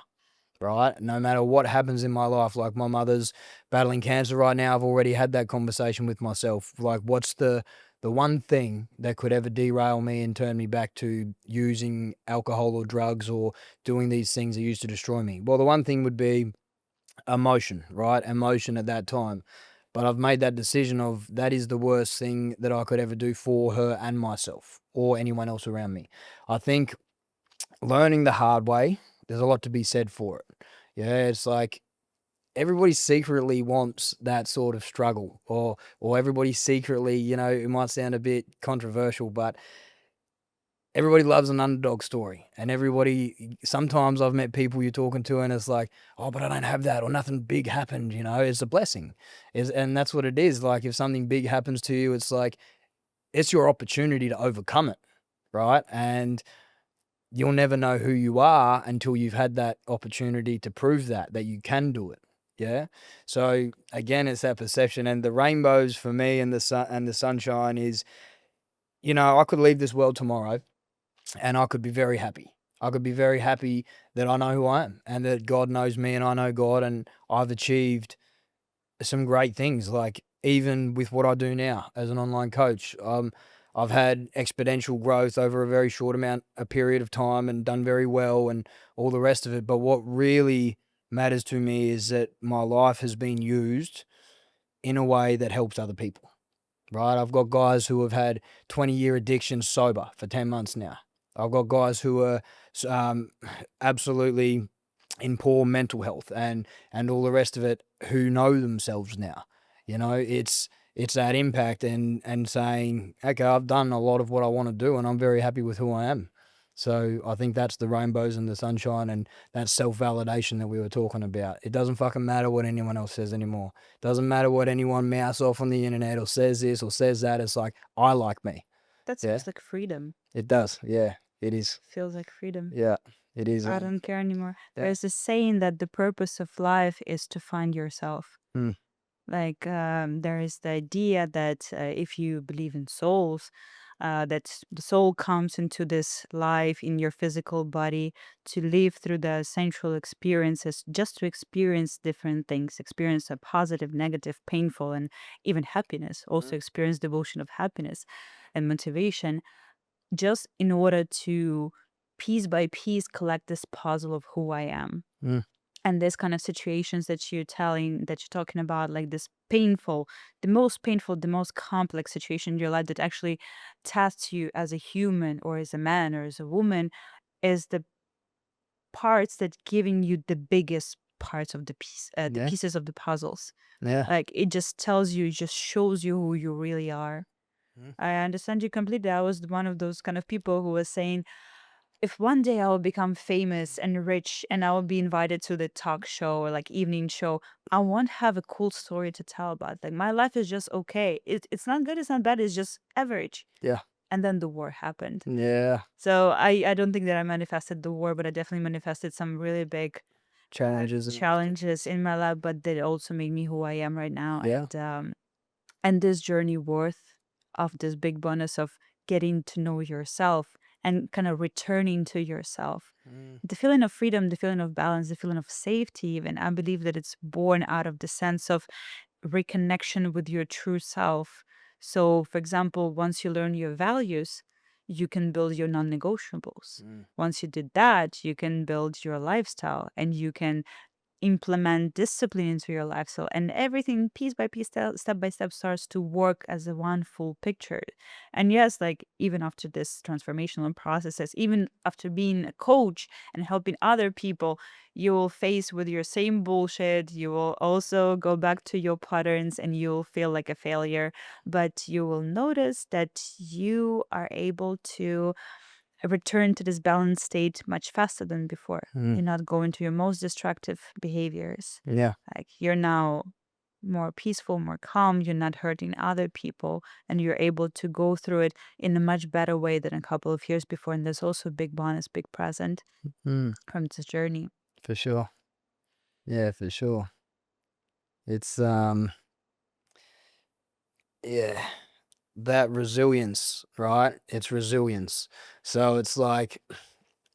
Right? No matter what happens in my life, like my mother's battling cancer right now, I've already had that conversation with myself. Like, what's the one thing that could ever derail me and turn me back to using alcohol or drugs or doing these things that used to destroy me? Well, the one thing would be emotion, right? Emotion at that time. But I've made that decision of that is the worst thing that I could ever do for her and myself or anyone else around me. I think learning the hard way, there's a lot to be said for it. Yeah, it's like everybody secretly wants that sort of struggle, or everybody secretly, it might sound a bit controversial, but everybody loves an underdog story, and everybody, sometimes I've met people you're talking to and it's like, oh, but I don't have that, or nothing big happened, it's a blessing. And that's what it is. Like, if something big happens to you, it's like, it's your opportunity to overcome it, right? And you'll never know who you are until you've had that opportunity to prove that you can do it. Yeah. So again, it's that perception, and the rainbows for me and the sun and the sunshine is, I could leave this world tomorrow and I could be very happy. I could be very happy that I know who I am and that God knows me and I know God, and I've achieved some great things. Like, even with what I do now as an online coach, I've had exponential growth over a very a period of time, and done very well and all the rest of it. But what really matters to me is that my life has been used in a way that helps other people. Right? I've got guys who have had 20-year addictions sober for 10 months now. I've got guys who are um, absolutely in poor mental health and all the rest of it, who know themselves now. It's that impact, and saying, okay, I've done a lot of what I want to do and I'm very happy with who I am. So I think that's the rainbows and the sunshine, and that self-validation that we were talking about. It doesn't fucking matter what anyone else says anymore. Doesn't matter what anyone mouths off on the internet or says this or says that. It's like, I like me. That Yeah, seems like freedom. it does. Yeah, it is. Feels like freedom. Yeah, it is. I don't care anymore. Yeah. There's a saying that the purpose of life is to find yourself. Mm, Like, there is the idea that if you believe in souls, that the soul comes into this life in your physical body to live through the sensual experiences, just to experience different things, experience a positive, negative, painful, and even happiness, mm, also experience devotion of happiness and motivation, just in order to piece by piece collect this puzzle of who I am. mm, And this kind of situations that you're talking about, like this painful, the most complex situation in your life that actually tests you as a human or as a man or as a woman, is the parts that giving you the biggest parts of the yeah. pieces of the puzzles. Yeah. Like, it just tells you, it just shows you who you really are. Mm, I understand you completely. I was one of those kind of people who was saying, if one day I will become famous and rich and I will be invited to the talk show or like evening show, I won't have a cool story to tell about. Like, my life is just okay. It's not good, it's not bad, it's just average. yeah. And then the war happened. Yeah. So I don't think that I manifested the war, but I definitely manifested some really big Challenges and everything. challenges in my life, but that also made me who I am right now. Yeah. And this journey worth of this big bonus of getting to know yourself and kind of returning to yourself, Mm, the feeling of freedom, the feeling of balance, the feeling of safety, even. I believe that it's born out of the sense of reconnection with your true self. So, for example, once you learn your values, you can build your non negotiables. mm, Once you did that, you can build your lifestyle and you can implement discipline into your life. So, and everything piece by piece, step by step, starts to work as a one full picture. And yes, like, even after this transformational processes, even after being a coach and helping other people, you will face with your same bullshit. You will also go back to your patterns and you'll feel like a failure. But you will notice that you are able to return to this balanced state much faster than before. mm. You're not going to your most destructive behaviors. Yeah. Like, you're now more peaceful, more calm, you're not hurting other people, and you're able to go through it in a much better way than a couple of years before. And there's also a big bonus, big present Mm, from this journey. for sure. Yeah, for sure. It's yeah, that resilience, right? It's resilience. So it's like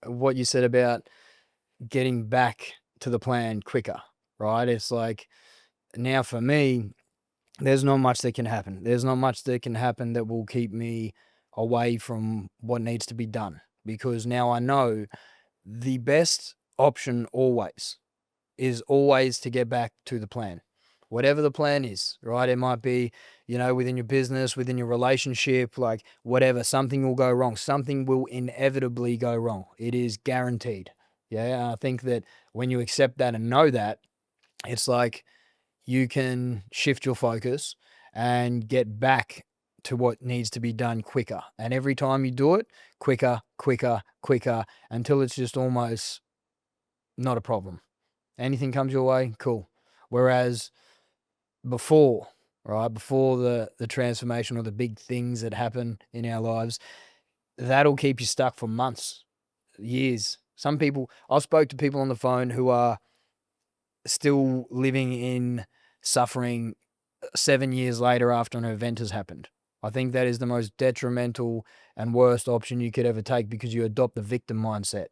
what you said about getting back to the plan quicker, right? It's like, now for me, there's not much that can happen. There's not much that can happen that will keep me away from what needs to be done, because now I know the best option always to get back to the plan. Whatever the plan is, right? It might be, within your business, within your relationship, like whatever, something will go wrong. Something will inevitably go wrong. It is guaranteed. Yeah. And I think that when you accept that and know that, it's like you can shift your focus and get back to what needs to be done quicker. And every time you do it, quicker, quicker, quicker, until it's just almost not a problem. Anything comes your way, cool. Whereas before, right, before the transformation or the big things that happen in our lives, that'll keep you stuck for months, years. Some people, I've spoke to people on the phone who are still living in suffering 7 years later after an event has happened. I think that is the most detrimental and worst option you could ever take because you adopt the victim mindset.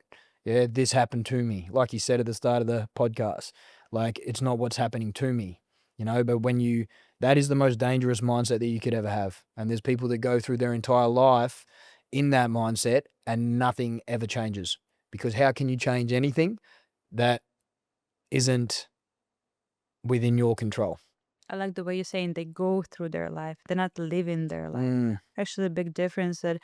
Yeah, this happened to me. Like you said at the start of the podcast, like it's not what's happening to me, but when that is the most dangerous mindset that you could ever have. And there's people that go through their entire life in that mindset and nothing ever changes. Because how can you change anything that isn't within your control? I like the way you're saying they go through their life. They're not living their life. Mm, Actually, a big difference that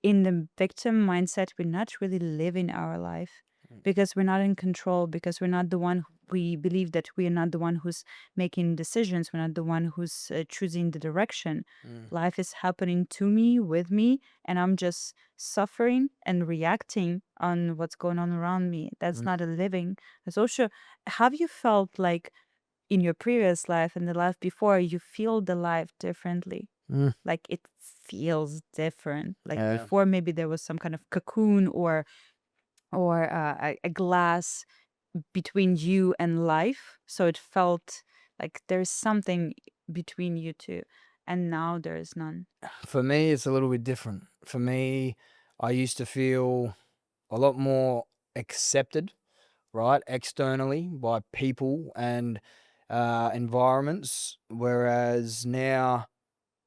in the victim mindset, we're not really living our life because we're not in control, because we're not the one, we believe that we are not the one who's making decisions. We're not the one who's choosing the direction. mm, Life is happening to me, with me, and I'm just suffering and reacting on what's going on around me. That's mm, not a living. That's also, have you felt like in your previous life and the life before, you feel the life differently? mm. Like it feels different. Like Yeah. before, maybe there was some kind of cocoon or a glass between you and life, so it felt like there's something between you two, and now there is none. For me, it's a little bit different. For me, I used to feel a lot more accepted, right, externally by people and environments, whereas now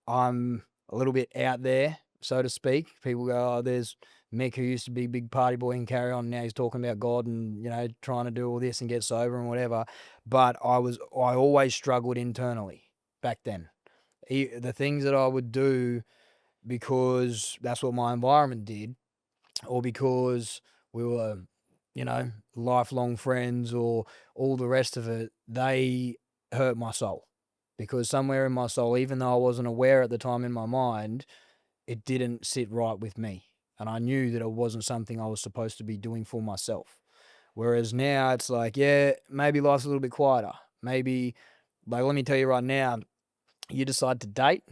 I'm a little bit out there, so to speak. People go, "Oh, there's Mick who used to be big party boy and carry on. Now he's talking about God and trying to do all this and get sober and whatever." But I always struggled internally back then. The things that I would do because that's what my environment did, or because we were, lifelong friends, or all the rest of it, they hurt my soul. Because somewhere in my soul, even though I wasn't aware at the time in my mind, it didn't sit right with me. And I knew that it wasn't something I was supposed to be doing for myself. Whereas now it's like, yeah, maybe life's a little bit quieter. Maybe, like, let me tell you right now, you decide to date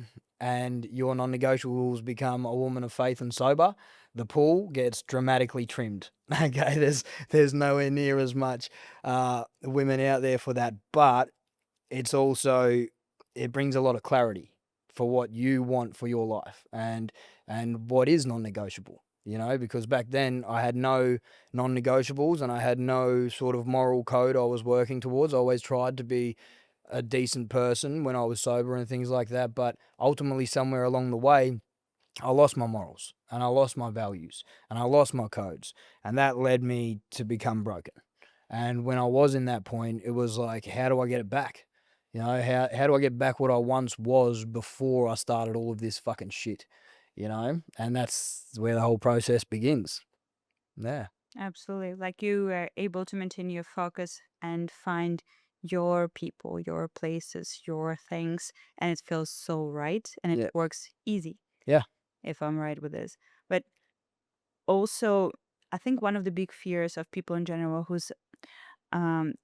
and your non-negotiables become a woman of faith and sober, the pool gets dramatically trimmed. Okay, there's nowhere near as much women out there for that, but it's also it brings a lot of clarity for what you want for your life and what is non-negotiable. Because back then I had no non-negotiables and I had no sort of moral code I was working towards. I always tried to be a decent person when I was sober and things like that. But ultimately, somewhere along the way, I lost my morals and I lost my values and I lost my codes. And that led me to become broken. And when I was in that point, it was like, how do I get it back? How do I get back what I once was before I started all of this fucking shit? And that's where the whole process begins. Yeah. Absolutely. Like you were able to maintain your focus and find your people, your places, your things, and it feels so right and it Yeah. works easy Yeah. if I'm right with this. But also, I think one of the big fears of people in general who's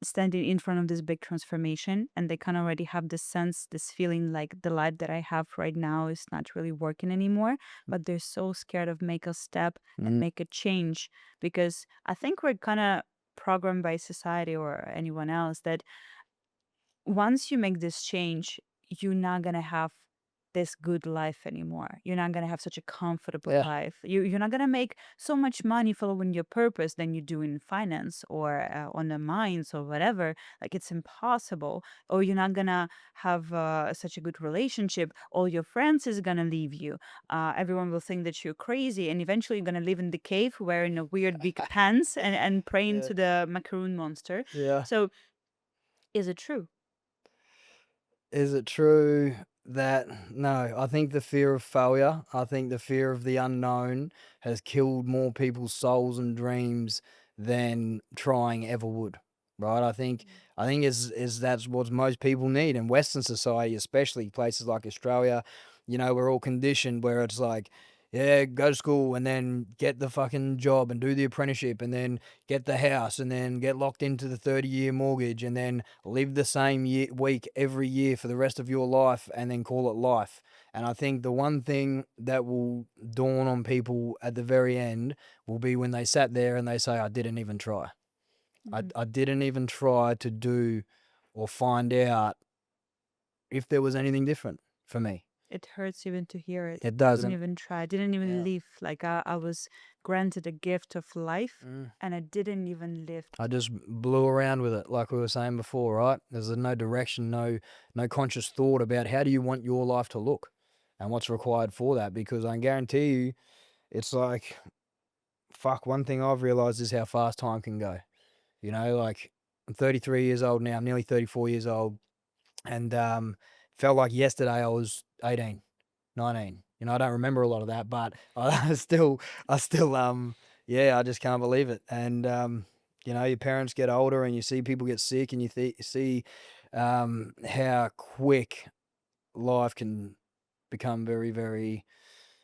standing in front of this big transformation and they kind of already have this sense, this feeling like the life that I have right now is not really working anymore, but they're so scared of make a step and Mm, make a change because I think we're kind of programmed by society or anyone else that once you make this change, you're not gonna have this good life anymore. You're not gonna have such a comfortable yeah. life. You're not gonna make so much money following your purpose than you do in finance or on the mines or whatever. Like it's impossible. Or you're not gonna have such a good relationship. All your friends is gonna leave you. Everyone will think that you're crazy, and eventually you're gonna live in the cave wearing a weird big pants and praying Yeah. to the macaroon monster. Yeah. So, is it true? Is it true that no, I think the fear of failure, I think the fear of the unknown has killed more people's souls and dreams than trying ever would. Right? I think is that's what most people need in Western society, especially places like Australia. we're all conditioned where it's like, yeah, go to school and then get the fucking job and do the apprenticeship and then get the house and then get locked into the 30-year mortgage and then live the same week every year for the rest of your life and then call it life. And I think the one thing that will dawn on people at the very end will be when they sat there and they say, I didn't even try. Mm. I didn't even try to do or find out if there was anything different for me. It hurts even to hear it. It Didn't doesn't. even try. Didn't even Yeah. live. Like I was granted a gift of life, Mm. and I didn't even live. I just blew around with it, like we were saying before, right? There's no direction, no conscious thought about how do you want your life to look and what's required for that. Because I can guarantee you, it's like, fuck, one thing I've realized is how fast time can go. Like I'm 33 years old now, I'm nearly 34 years old, and felt like yesterday I was 18, 19. I don't remember a lot of that, but I still, yeah, I just can't believe it. And your parents get older, and you see people get sick, and you see how quick life can become very, very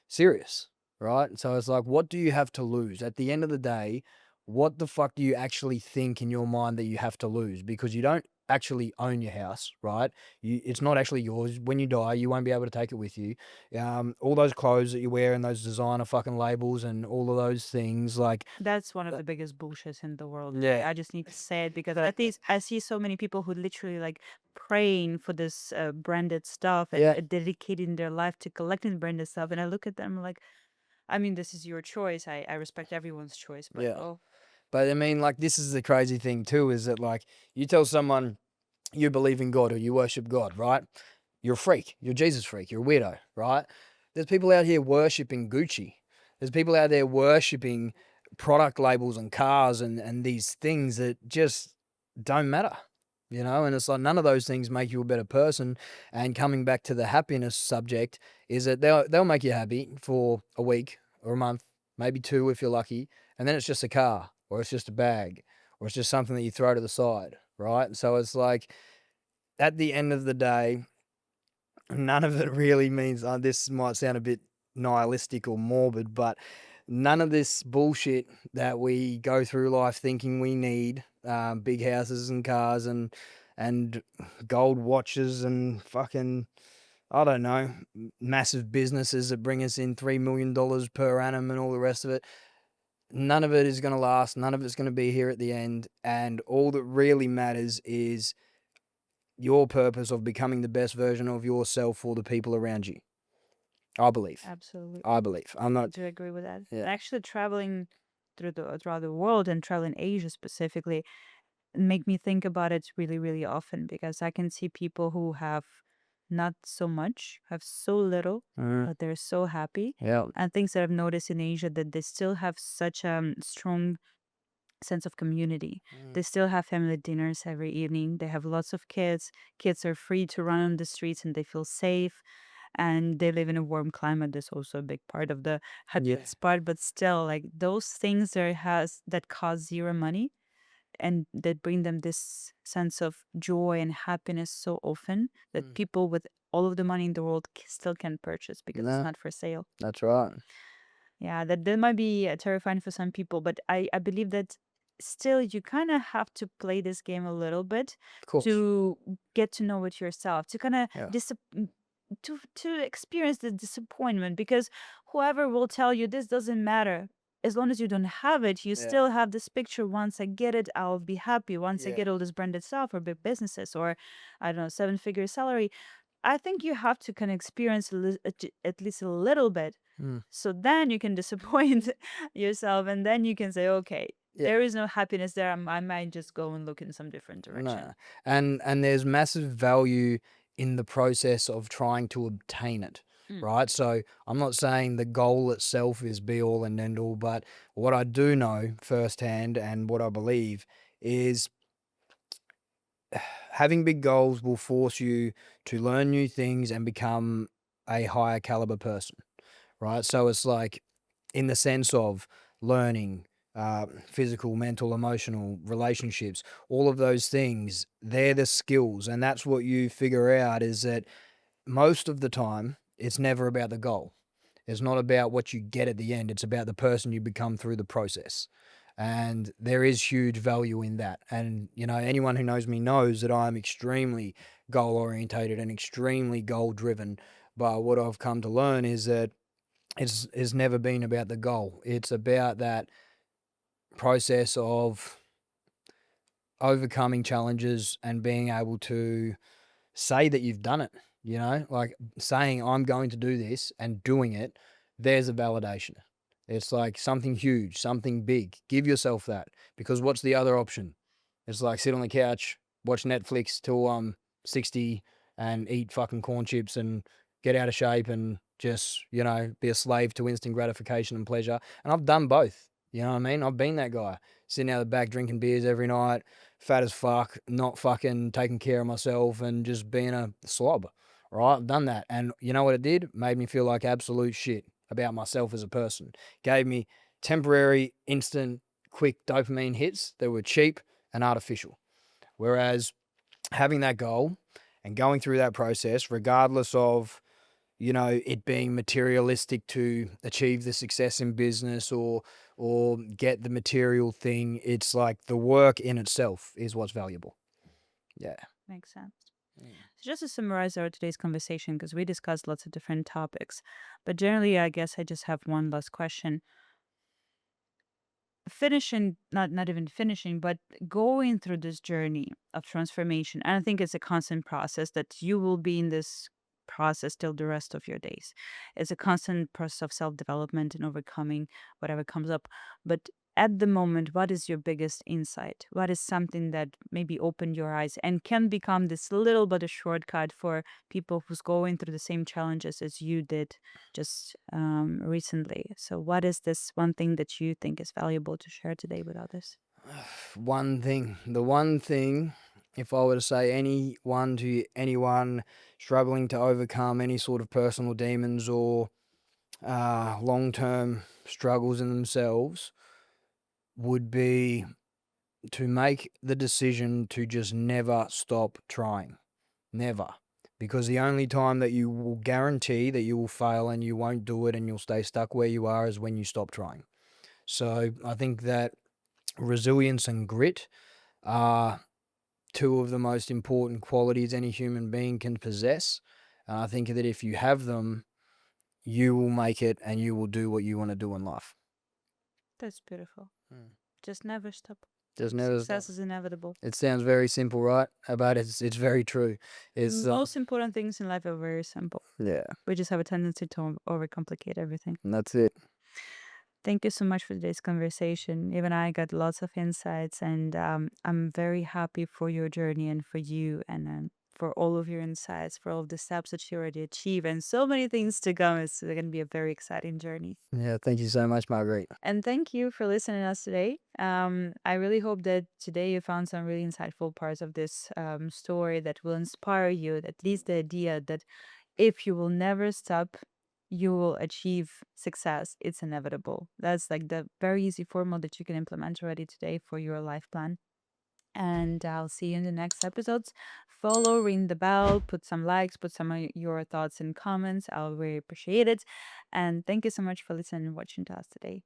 serious, right? So it's like, what do you have to lose? At the end of the day, what the fuck do you actually think in your mind that you have to lose? Because you don't actually own your house, right? It's not actually yours. When you die, you won't be able to take it with you. All those clothes that you wear and those designer fucking labels and all of those things, like, That's one of the biggest bullshits in the world. yeah, I just need to say it because at least I see so many people who literally like praying for this branded stuff and yeah, dedicating their life to collecting branded stuff. And I look at them like, I mean, this is your choice. I respect everyone's choice, but yeah. oh, But I mean, like, this is the crazy thing too, is that like you tell someone you believe in God or you worship God, right? You're a freak. You're a Jesus freak. You're a weirdo, right? There's people out here worshiping Gucci. There's people out there worshiping product labels and cars and these things that just don't matter, And it's like none of those things make you a better person. And coming back to the happiness subject, is that they'll make you happy for a week or a month, maybe two if you're lucky, and then it's just a car or it's just a bag or it's just something that you throw to the side, right? So it's like at the end of the day, none of it really means, this might sound a bit nihilistic or morbid, but none of this bullshit that we go through life thinking we need, big houses and cars and gold watches and fucking, I don't know, massive businesses that bring us in $3 million per annum and all the rest of it. None of it is going to last. None of it's going to be here at the end. And all that really matters is your purpose of becoming the best version of yourself for the people around you. I believe. absolutely. I believe. I'm I not. do agree with that. Yeah. And actually traveling throughout the world and traveling Asia specifically make me think about it really, really often because I can see people who have not so much, have so little, Mm, but they're so happy. yeah. And things that I've noticed in Asia that they still have such a strong sense of community. Mm, They still have family dinners every evening. They have lots of kids. Kids are free to run on the streets and they feel safe. And they live in a warm climate. That's also a big part of the yeah. happiness part. But still, like those things that cost zero money and that bring them this sense of joy and happiness so often that Mm. people with all of the money in the world still can purchase because it's No, not for sale. that's right. Of Yeah, that might be terrifying for some people, but I believe that still you kind of have to play this game a little bit course. to get to know it yourself, to kind of Yeah. to experience the disappointment because whoever will tell you this doesn't matter. As long as you don't have it, you Yeah. still have this picture. Once I get it, I'll be happy. Once I Yeah. get all this branded stuff or big businesses or I don't know, seven-figure salary, I think you have to kind of experience at least a little bit Mm. so then you can disappoint yourself and then you can say, okay, Yeah. there is no happiness there. I might just go and look in some different direction. No. And there's massive value in the process of trying to obtain it, Mm, right? So I'm not saying the goal itself is be all and end all, but what I do know firsthand and what I believe is having big goals will force you to learn new things and become a higher caliber person, right? So it's like in the sense of learning, physical, mental, emotional, relationships, all of those things, they're the skills. And that's what you figure out is that most of the time, it's never about the goal. It's not about what you get at the end. It's about the person you become through the process. And there is huge value in that. And, anyone who knows me knows that I'm extremely goal orientated and extremely goal driven. But what I've come to learn is that it's never been about the goal. It's about that process of overcoming challenges and being able to say that you've done it, like saying, I'm going to do this and doing it, there's a validation. It's like something huge, something big. Give yourself that because what's the other option? It's like sit on the couch, watch Netflix till I'm 60 and eat fucking corn chips and get out of shape and just, be a slave to instant gratification and pleasure. And I've done both. You know what I mean? I've been that guy sitting out the back drinking beers every night, fat as fuck, not fucking taking care of myself and just being a slob. Right? I've done that. And you know what it did? Made me feel like absolute shit about myself as a person. Gave me temporary, instant, quick dopamine hits that were cheap and artificial. Whereas having that goal and going through that process, regardless of it being materialistic to achieve the success in business or get the material thing, it's like the work in itself is what's valuable. Yeah. Makes sense. Mm. So just to summarize our today's conversation, because we discussed lots of different topics, but generally, I guess I just have one last question. Finishing, not even finishing, but going through this journey of transformation, and I think it's a constant process that you will be in this process till the rest of your days. It's a constant process of self-development and overcoming whatever comes up. But at the moment, what is your biggest insight? What is something that maybe opened your eyes and can become this little bit of shortcut for people who's going through the same challenges as you did just recently? So, what is this one thing that you think is valuable to share today with others? The one thing, if I were to say anyone to anyone struggling to overcome any sort of personal demons or long term struggles in themselves, would be to make the decision to just never stop trying. Never. Because the only time that you will guarantee that you will fail and you won't do it and you'll stay stuck where you are is when you stop trying. So I think that resilience and grit are two of the most important qualities any human being can possess. And I think that if you have them, you will make it and you will do what you want to do in life. That's beautiful. Mm. Just never stop. Just never stop. Success is inevitable. It sounds very simple, right? But it's very true. It's Most important things in life are very simple. yeah, We just have a tendency to overcomplicate everything. and that's it. Thank you so much for today's conversation. Even I got lots of insights, and I'm very happy for your journey and for you, and for all of your insights, for all of the steps that you already achieved, and so many things to come. It's going to be a very exciting journey. Yeah, thank you so much, Marguerite. And thank you for listening to us today. I really hope that today you found some really insightful parts of this story that will inspire you, at least the idea that if you will never stop, you will achieve success. It's inevitable. That's like the very easy formula that you can implement already today for your life plan. And I'll see you in the next episodes. Follow, ring the bell, put some likes, put some of your thoughts in comments. I'll really appreciate it. And thank you so much for listening and watching to us today.